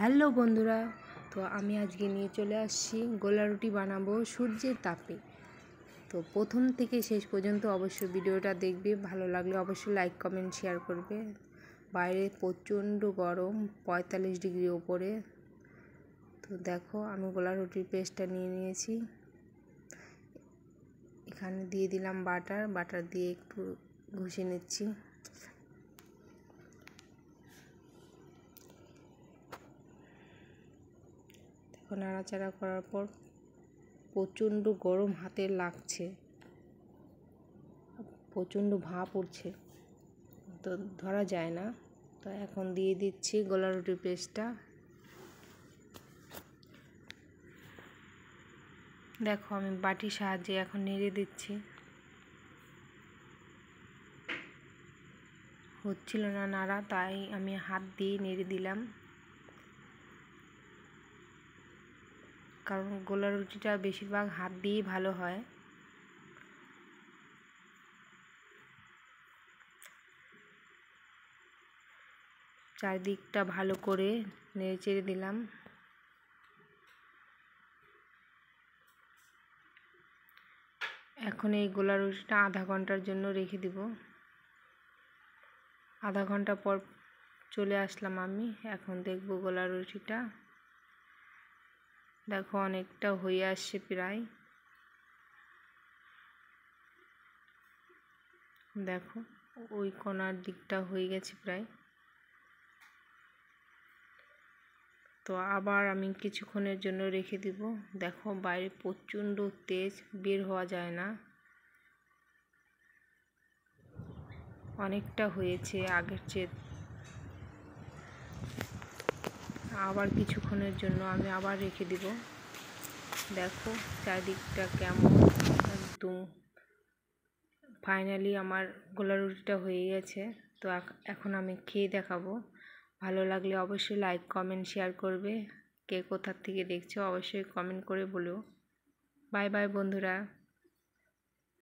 Hello বন্ধুরা, তো আমি আজকে নিয়ে চলে আসছি গোলা রুটি বানাবো সূর্যের তাপে। তো প্রথম থেকে শেষ পর্যন্ত অবশ্যই ভিডিওটা দেখবে, ভালো লাগলে অবশ্যই লাইক কমেন্ট শেয়ার করবে। বাইরে প্রচণ্ড গরম, 45 ডিগ্রি ওপরে। তো দেখো আমি গোলা রুটির পেস্টটা নিয়ে নিয়েছি। এখানে দিয়ে দিলাম বাটার দিয়ে একটু ঘষে নিচ্ছি। নাড়াচাড়া করার পর প্রচণ্ড গরম হাতে লাগছে, প্রচণ্ড ভাপ উঠছে, তো ধরা যায় না। তো এখন দিয়ে দিচ্ছি গোলা রুটির পেস্টটা। দেখো আমি বাটির সাহায্যে এখন নেড়ে দিচ্ছি। হচ্ছিল না নাড়া, তাই আমি হাত দিয়ে নেড়ে দিলাম, কারণ গোলা রুটিটা বেশিরভাগ হাত দিয়েই ভালো হয়। চারদিকটা ভালো করে নেড়ে চেড়ে দিলাম। এখন এই গোলা রুটিটা আধা ঘন্টার জন্য রেখে দিব। আধা ঘন্টা পর চলে আসলাম আমি। এখন দেখব গোলা রুটিটা। দেখো অনেকটা হয়ে আসছে প্রায়। দেখো ওই কোণার দিকটা হয়ে গেছে প্রায়। তো আবার আমি কিছুক্ষণের জন্য রেখে দিব। দেখো বাইরে প্রচণ্ড তেজ, বের হওয়া যায় না। অনেকটা হয়েছে আগের চেয়ে। আবার কিছুক্ষণের জন্য আমি আবার রেখে দিব। দেখো চারিদিকটা কেমন, একদম ফাইনালি আমার গোলা রুটিটা হয়ে গেছে। তো এখন আমি খেয়ে দেখাবো। ভালো লাগলে অবশ্যই লাইক কমেন্ট শেয়ার করবে। কে কোথা থেকে দেখছো অবশ্যই কমেন্ট করে বলো। বাই বাই বন্ধুরা।